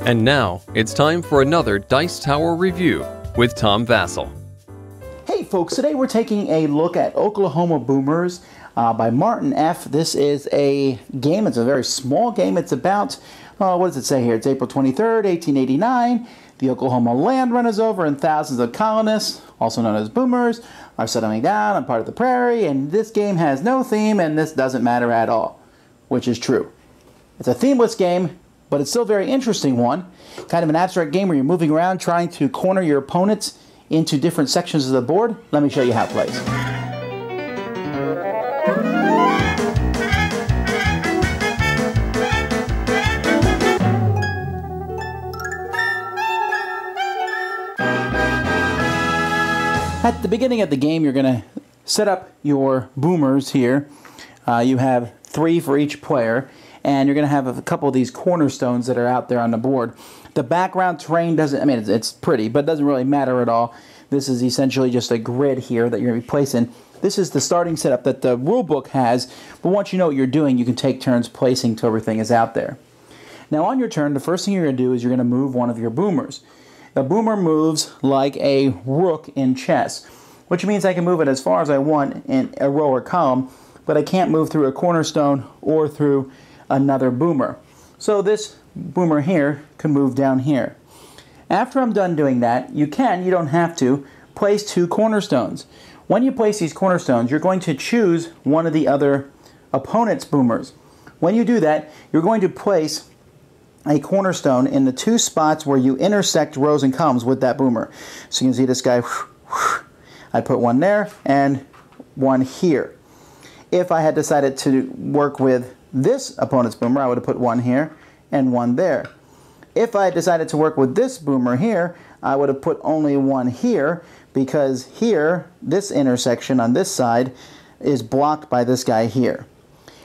And now, it's time for another Dice Tower review with Tom Vasel. Hey folks, today we're taking a look at Oklahoma Boomers by Martin F. This is a game, it's a very small game. It's about, what does it say here? It's April 23rd, 1889. The Oklahoma land runners over and thousands of colonists, also known as boomers, are settling down on part of the prairie, and this game has no theme and this doesn't matter at all, which is true. It's a themeless game, but it's still a very interesting one. Kind of an abstract game where you're moving around trying to corner your opponents into different sections of the board. Let me show you how it plays. At the beginning of the game, you're going to set up your boomers here. You have 3 for each player, and you're going to have a couple of these cornerstones that are out there on the board. The background terrain doesn't, I mean, it's pretty, but it doesn't really matter at all. This is essentially just a grid here that you're going to be placing. This is the starting setup that the rule book has, but once you know what you're doing, you can take turns placing till everything is out there. Now on your turn, the first thing you're going to do is you're going to move one of your boomers. The boomer moves like a rook in chess, which means I can move it as far as I want in a row or column, but I can't move through a cornerstone or through another boomer. So this boomer here can move down here. After I'm done doing that, you don't have to, place 2 cornerstones. When you place these cornerstones, you're going to choose one of the other opponent's boomers. When you do that, you're going to place a cornerstone in the 2 spots where you intersect rows and columns with that boomer. So you can see this guy, I put one there and one here. If I had decided to work with this opponent's boomer, I would have put one here and one there. If I decided to work with this boomer here, I would have put only one here, because here, this intersection on this side is blocked by this guy here.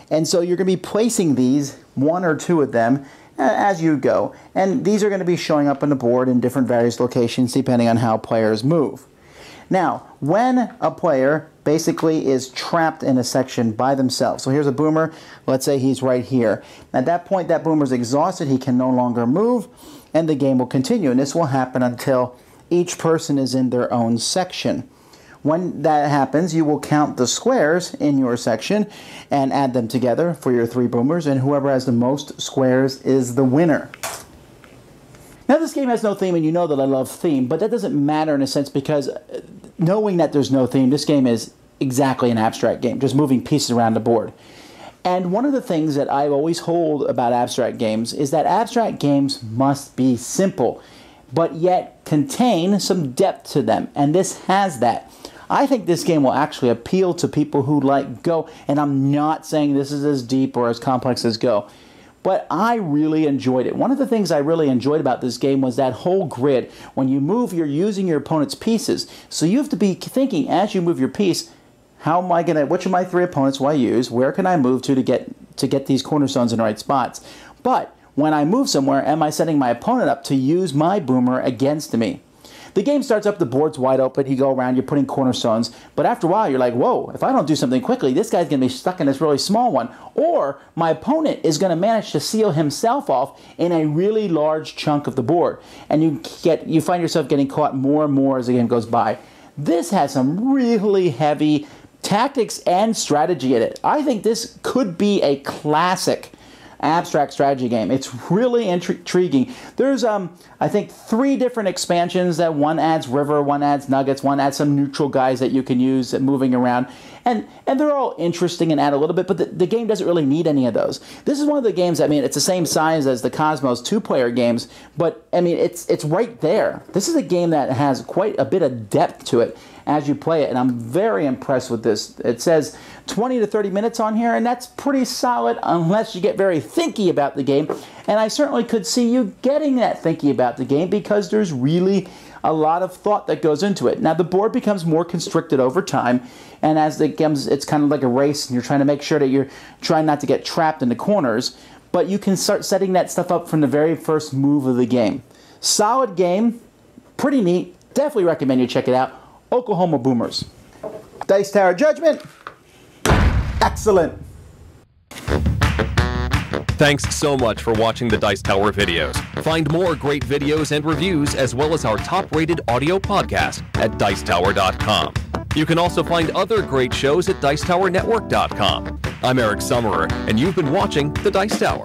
And so you're going to be placing these, 1 or 2 of them, as you go. And these are going to be showing up on the board in different various locations depending on how players move. Now, when a player basically is trapped in a section by themselves, so here's a boomer, let's say he's right here. At that point, that boomer's exhausted, he can no longer move, and the game will continue. And this will happen until each person is in their own section. When that happens, you will count the squares in your section and add them together for your 3 boomers, and whoever has the most squares is the winner. Now this game has no theme, and you know that I love theme, but that doesn't matter in a sense, because knowing that there's no theme, this game is exactly an abstract game, just moving pieces around the board. And one of the things that I always hold about abstract games is that abstract games must be simple, but yet contain some depth to them, and this has that. I think this game will actually appeal to people who like Go, and I'm not saying this is as deep or as complex as Go, but I really enjoyed it. One of the things I really enjoyed about this game was that whole grid. When you move, you're using your opponent's pieces, so you have to be thinking as you move your piece, how am I gonna, which of my 3 opponents will I use, where can I move to get these cornerstones in the right spots? But when I move somewhere, am I setting my opponent up to use my boomer against me? The game starts up, the board's wide open, you go around, you're putting cornerstones, but after a while you're like, whoa, if I don't do something quickly, this guy's going to be stuck in this really small one, or my opponent is going to manage to seal himself off in a really large chunk of the board, and you find yourself getting caught more and more as the game goes by. This has some really heavy tactics and strategy in it. I think this could be a classic abstract strategy game. It's really intriguing. There's, I think, 3 different expansions. That one adds river, one adds nuggets, one adds some neutral guys that you can use moving around. And they're all interesting and add a little bit, but the game doesn't really need any of those. This is one of the games, I mean, it's the same size as the Cosmos 2-player games, but, I mean, it's right there. This is a game that has quite a bit of depth to it as you play it, and I'm very impressed with this. It says 20 to 30 minutes on here, and that's pretty solid unless you get very thinky about the game, and I certainly could see you getting that thinky about the game because there's really a lot of thought that goes into it. Now, the board becomes more constricted over time, and as it comes, it's kind of like a race, and you're trying to make sure that you're trying not to get trapped in the corners, but you can start setting that stuff up from the very first move of the game. Solid game, pretty neat, definitely recommend you check it out. Oklahoma Boomers. Dice Tower judgment. Excellent. Thanks so much for watching the Dice Tower videos. Find more great videos and reviews, as well as our top-rated audio podcast at Dicetower.com. You can also find other great shows at DicetowerNetwork.com. I'm Eric Summerer, and you've been watching The Dice Tower.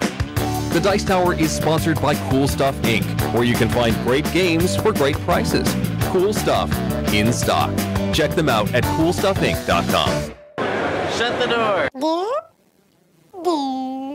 The Dice Tower is sponsored by Cool Stuff Inc., where you can find great games for great prices. Cool stuff in stock. Check them out at CoolStuffInc.com. Shut the door. There.